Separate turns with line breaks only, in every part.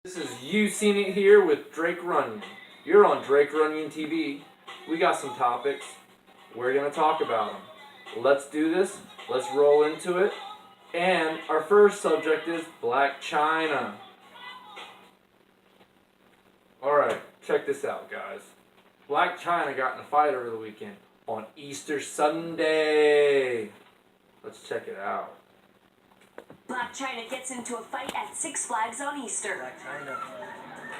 This is You Seen It Here with Drake Runyon. You're on Drake Runyon TV. We got some topics. We're going to talk about them. Let's do this. Let's roll into it. And our first subject is Black China. Alright, check this out, guys. Black China got in a fight over the weekend on Easter Sunday. Let's check it out.
Black China gets into a fight at Six Flags on Easter.
Black China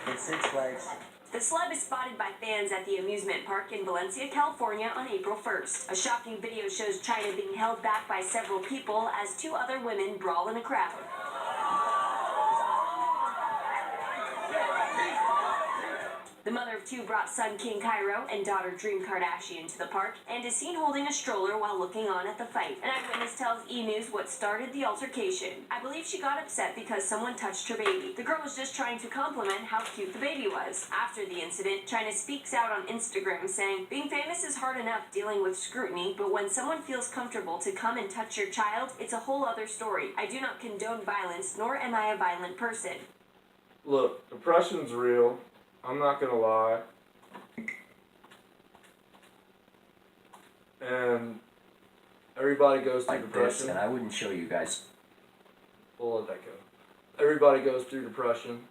at Six Flags.
The celeb is spotted by fans at the amusement park in Valencia, California on April 1st. A shocking video shows China being held back by several people as two other women brawl in a crowd. The mother of two brought son King Cairo and daughter Dream Kardashian to the park and is seen holding a stroller while looking on at the fight. An eyewitness tells E! News what started the altercation. I believe she got upset because someone touched her baby. The girl was just trying to compliment how cute the baby was. After the incident, China speaks out on Instagram saying, "Being famous is hard enough dealing with scrutiny, but when someone feels comfortable to come and touch your child, it's a whole other story. I do not condone violence, nor am I a violent person."
Look, depression's real. I'm not gonna lie. And everybody goes through
Like
depression.
this, and I wouldn't show you guys.
We'll let that go. Everybody goes through depression.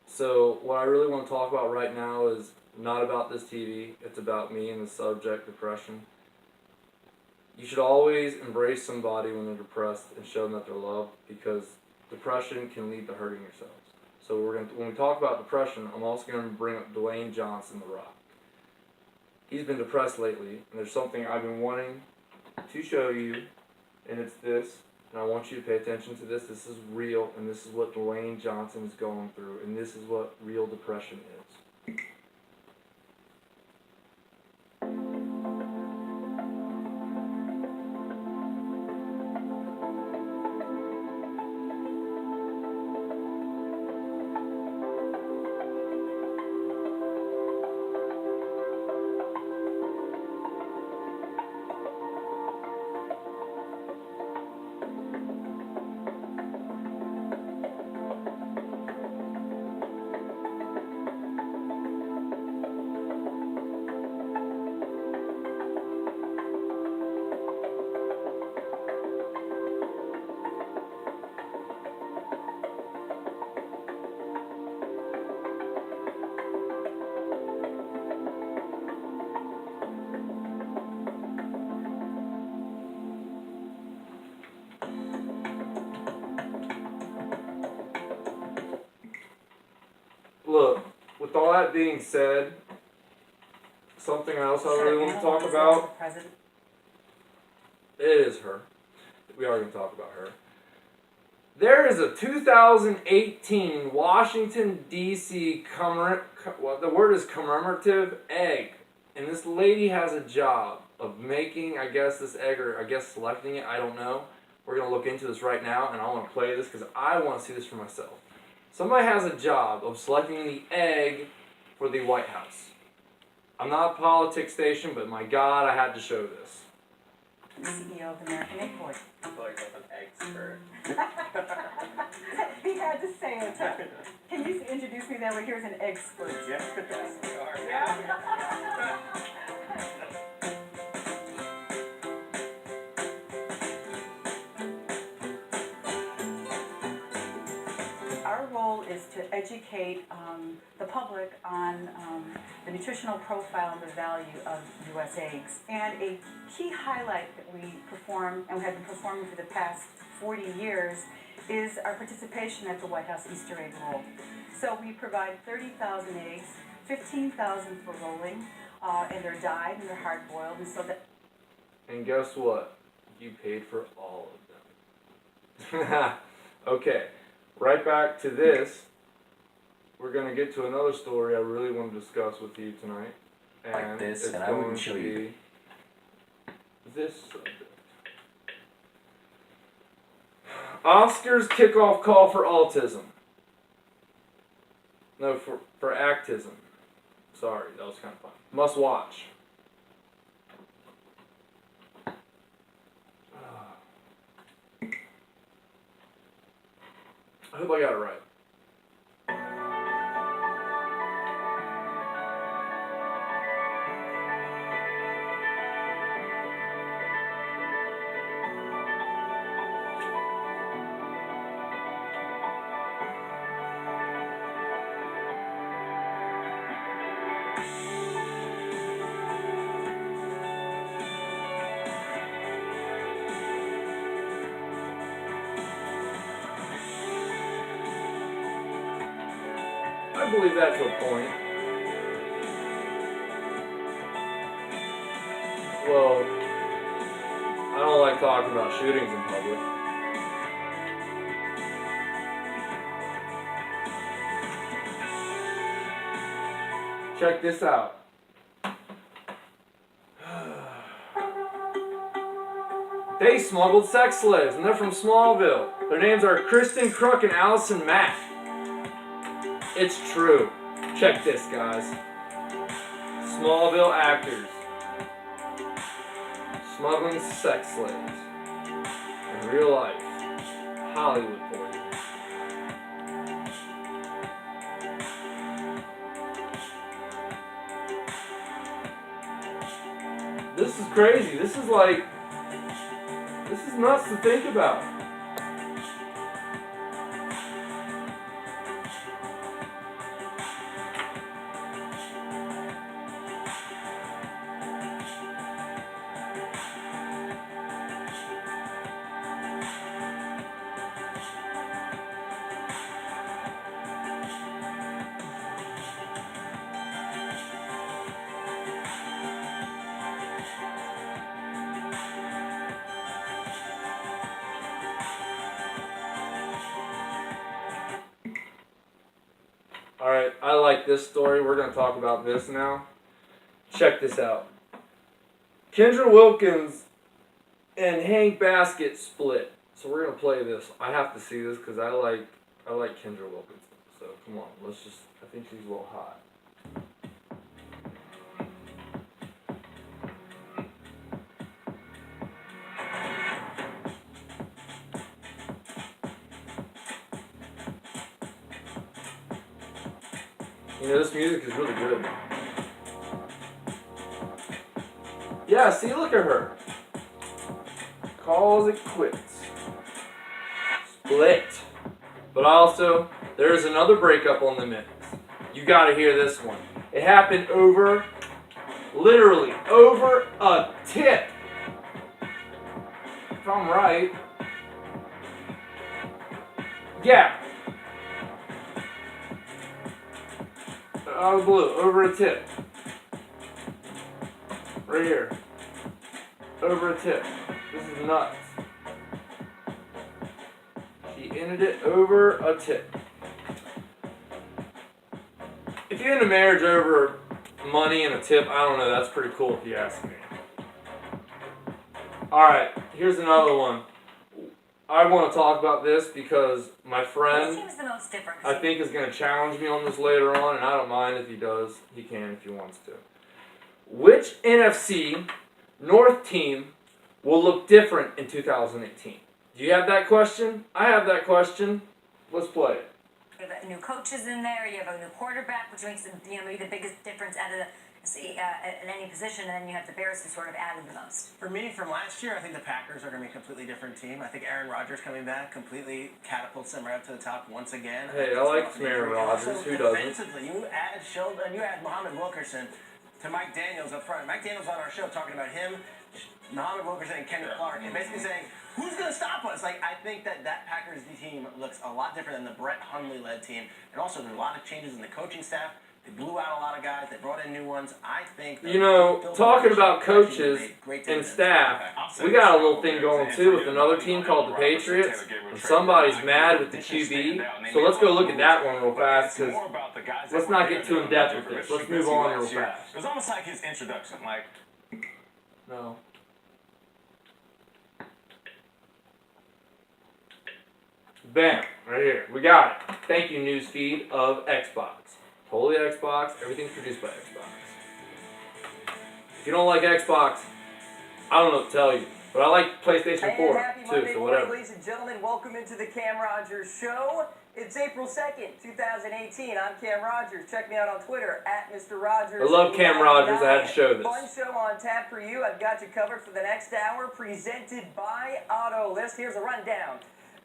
So what I really want to talk about right now is not about this TV. It's about me and the subject, depression. You should always embrace somebody when they're depressed and show them that they're loved, because depression can lead to hurting yourselves. So when we talk about depression, I'm also going to bring up Dwayne Johnson, The Rock. He's been depressed lately, and there's something I've been wanting to show you, and it's this. And I want you to pay attention to this. This is real, and this is what Dwayne Johnson is going through, and this is what real depression is. Look, with all that being said, something else I really want to talk about. It is her. We are going to talk about her. There is a 2018 Washington, D.C. the word is commemorative egg. And this lady has a job of making, I guess, this egg, or I guess selecting it. I don't know. We're going to look into this right now, and I want to play this because I want to see this for myself. Somebody has a job of selecting the egg for the White House. I'm not a politics station, but my God, I had to show this.
CEO of the American Egg Board.
Like an expert.
He had to say it. Can you introduce me that way? Here's an expert.
Yes, we are.
Our role is to educate the public on the nutritional profile and the value of U.S. eggs. And a key highlight that we perform, and we have been performing for the past 40 years, is our participation at the White House Easter egg roll. So we provide 30,000 eggs, 15,000 for rolling, and they're dyed and they're hard-boiled, and so that.
And guess what? You paid for all of them. Okay, right back to this. We're going to get to another story I really want to discuss with you tonight. And
Like this,
it's
and I
going
wouldn't show
to
you.
be this subject. Oscars kickoff call for autism. No, for actism. Sorry, that was kind of fun. Must watch. I hope I got it right. I believe that to a point. Well, I don't like talking about shootings in public. Check this out. They smuggled sex slaves, and they're from Smallville. Their names are Kristen Crook and Allison Mack. It's true. Check this, guys. Smallville actors smuggling sex slaves in real life. Hollywood for you. This is crazy. This is nuts to think about. Alright, I like this story. We're going to talk about this now. Check this out. Kendra Wilkins and Hank Baskett split. So we're going to play this. I have to see this because I like Kendra Wilkins. So come on, I think she's a little hot. You know, this music is really good. Yeah, see, look at her. Calls it quits. Split. But also, there's another breakup on the mix. You gotta hear this one. It happened literally over a tip. If I'm right. Yeah. Out of the blue, over a tip. Right here. Over a tip. This is nuts. She ended it over a tip. If you end a marriage over money and a tip, I don't know, that's pretty cool if you ask me. Alright, here's another one. I want to talk about this because my friend,
What seems the most different?
I think, is going to challenge me on this later on, and I don't mind if he does. He can if he wants to. Which NFC North team will look different in 2018? Do you have that question? I have that question. Let's play it.
You have new coaches in there. You have a new quarterback, which makes maybe the biggest difference out of at any position, and then you have the Bears who sort of added the most.
For me, from last year, I think the Packers are going to be a completely different team. I think Aaron Rodgers coming back completely catapults them right up to the top once again.
Hey, I like Aaron Rodgers. Who doesn't?
Defensively, you add Sheldon, you add Muhammad Wilkerson to Mike Daniels up front. Mike Daniels on our show talking about him, Muhammad Wilkerson, and Kendrick Clark, and basically saying, who's going to stop us? Like, I think that Packers team looks a lot different than the Brett Hundley-led team. And also, there's a lot of changes in the coaching staff. They blew out a lot of guys. They brought in new ones. I think...
You know, talking about coaches and staff, we got a little thing going, too, with another team called the Patriots. And somebody's mad with the QB. So let's go look at that one real fast, because let's not get too in-depth with this. Let's move on real fast.
It was almost like his introduction, like...
No. Bam, right here. We got it. Thank you, newsfeed of Xbox. Totally Xbox. Everything's produced by Xbox. If you don't like Xbox, I don't know what to tell you. But I like PlayStation 4,
happy
too,
Monday
so
morning,
whatever.
ladies and gentlemen. Welcome into the Cam Rogers Show. It's April 2nd, 2018. I'm Cam Rogers. Check me out on Twitter, at Mr. Rogers.
I love Cam Rogers. I had to show this.
Fun show on tap for you. I've got you covered for the next hour, presented by AutoList. Here's a rundown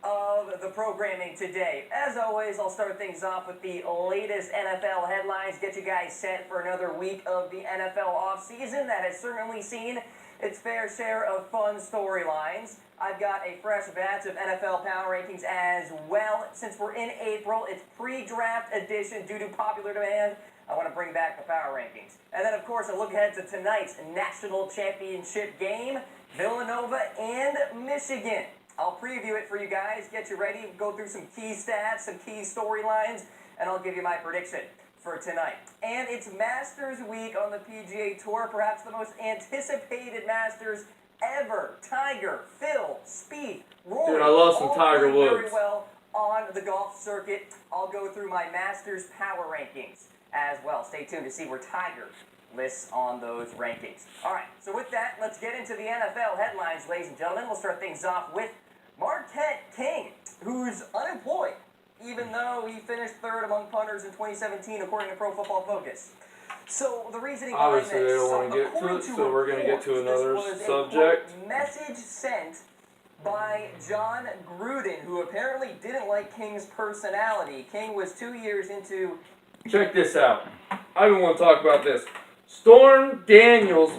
of the programming today. As always, I'll start things off with the latest NFL headlines, get you guys set for another week of the NFL offseason that has certainly seen its fair share of fun storylines. I've got a fresh batch of NFL Power Rankings as well. Since we're in April, it's pre-draft edition due to popular demand. I want to bring back the Power Rankings. And then, of course, a look ahead to tonight's national championship game, Villanova and Michigan. I'll preview it for you guys, get you ready, go through some key stats, some key storylines, and I'll give you my prediction for tonight. And it's Masters Week on the PGA Tour, perhaps the most anticipated Masters ever. Tiger, Phil, Spieth, Rory.
Dude, I love some
all
Tiger
played very
Woods.
well on the golf circuit. I'll go through my Masters Power Rankings as well. Stay tuned to see where Tiger lists on those rankings. All right, so with that, let's get into the NFL headlines, ladies and gentlemen. We'll start things off with Marquette King, who's unemployed, even though he finished third among punters in 2017, according to Pro Football Focus. So the reasoning behind
Obviously, they
this,
don't want to get to
according
it, so we're going to get to
reports,
another
this was a,
subject.
quote, message sent by John Gruden, who apparently didn't like King's personality. King was 2 years into...
Check this out. I even want to talk about this. Storm Daniels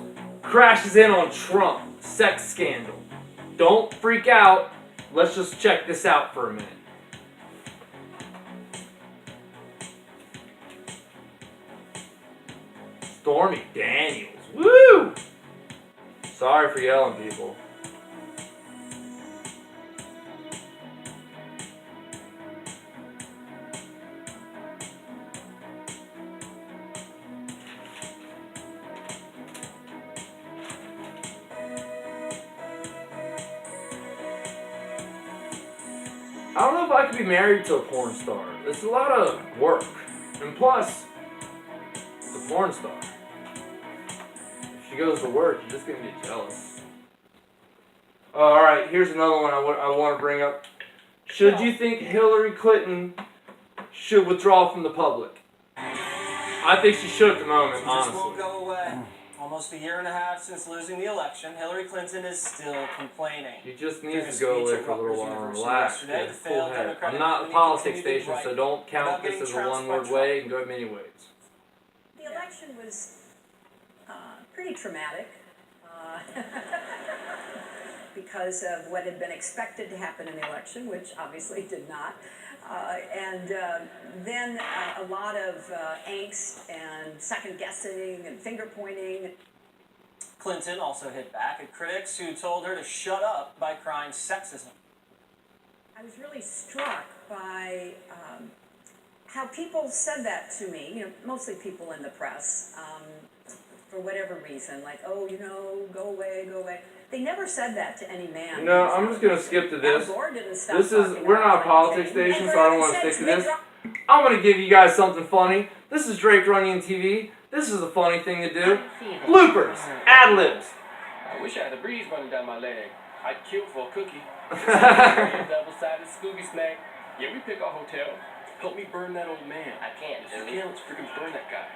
crashes in on Trump. Sex scandal. Don't freak out. Let's just check this out for a minute. Stormy Daniels. Woo! Sorry for yelling, people. I don't know if I could be married to a porn star. It's a lot of work. And plus, it's a porn star. If she goes to work, you're just going to get jealous. Alright, here's another one I want to bring up. Should you think Hillary Clinton should withdraw from the public? I think she should at the moment,
It just won't
honestly.
go away. Almost a year and a half since losing the election, Hillary Clinton is still complaining.
She just
During
needs
a
to go
speech
away
at
for a little
Rutgers
while and
University
relax.
yesterday,
Get
the
a cool
failed
head.
Democratic
I'm not a
nominee
politics
continued to
station, so
write
don't count
about
this
getting
as a
trounced by
one-word
Trump.
way and go many ways.
The election was pretty traumatic because of what had been expected to happen in the election, which obviously did not. Then a lot of angst and second guessing and finger pointing.
Clinton also hit back at critics who told her to shut up by crying sexism.
I was really struck by how people said that to me, you know, mostly people in the press, for whatever reason, like, oh, you know, go away, go away. They never said that to any man.
No, I'm just gonna skip to this.
Al Gore didn't stop
This is,
talking
we're
about
not a politics
Clinton.
station,
And
so I don't
for
want to
heaven's
stick to
sakes,
this.
Mitt
I'm gonna give you guys something funny. This is Drake Runyon TV. This is a funny thing to do. Bloopers, ad-libs.
I wish I had a breeze running down my leg. I'd kill for a cookie. Double-sided Scooby snack. Yeah, we pick our hotel. Help me burn that old man.
I can't,
If you
dude.
can't, let's freaking burn that guy.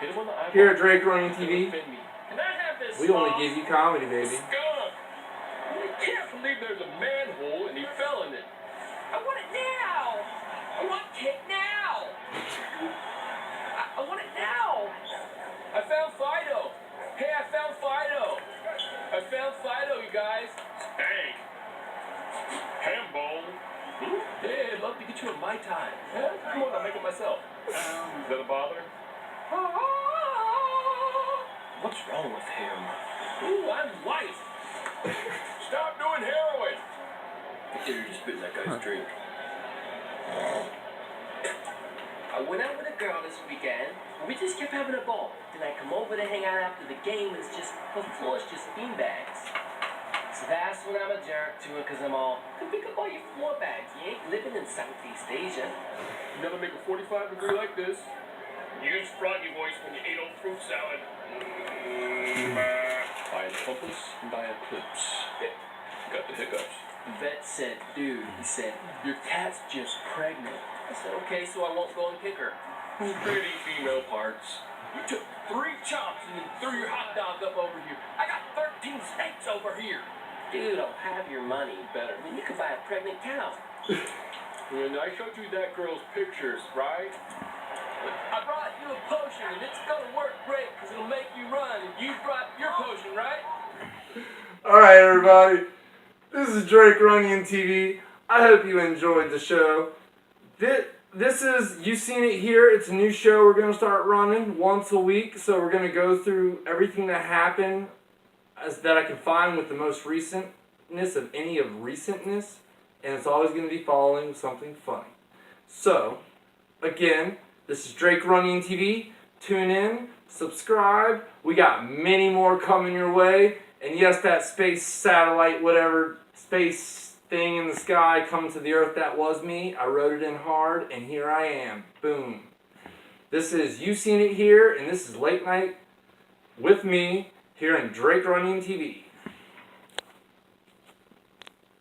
Hit him on the eyeball.
Here at Drake Runyon
Don't
TV,
offend me. Can I have this
we only
sauce?
give you comedy, baby.
Skunk! I can't believe there's a manhole and he fell in it. I want it now! I want cake now! I want it now! I found Fido! Hey, I found Fido! I found Fido, you guys! Stank! Hambone! Hey, I'd love to get you a Mai Tai. Yeah, come on, I'll make it myself. Is that a bother? What's wrong with him? Ooh, I'm white! Stop doing heroin! You're just spitting that guy's drink. I went out with a girl this weekend, and we just kept having a ball. Then I come over to hang out after the game, and it's just, the floor's just beanbags. So that's when I'm a jerk to her, because I'm all, come pick up all your floor bags. You ain't living in Southeast Asia. You never make a 45-degree like this. Use froggy voice when you ate old fruit salad. Buy a compass and buy a clips. Yeah, got the hiccups. The vet said, dude, he said, your cat's just pregnant. I said, okay, so I won't go and kick her. Pretty female parts. You took 3 chops and then threw your hot dog up over here. I got 13 steaks over here. Dude, I'll have your money better. I mean, you could buy a pregnant cow. And I showed you that girl's pictures, right? I brought you a potion, and it's gonna work great, because it'll make you run. And you brought your potion, right?
Alright, everybody. This is Drake Runyon TV. I hope you enjoyed the show. This is, you've seen it here. It's a new show we're going to start running once a week. So we're going to go through everything that happened that I can find with the most recentness of any of recentness. And it's always going to be following something funny. So, again, this is Drake Runyon TV. Tune in, subscribe. We got many more coming your way. And yes, that space satellite, whatever, space thing in the sky coming to the earth, that was me. I wrote it in hard, and here I am. Boom. This is You Seen It Here, and this is Late Night with me here in Drake Runyon TV.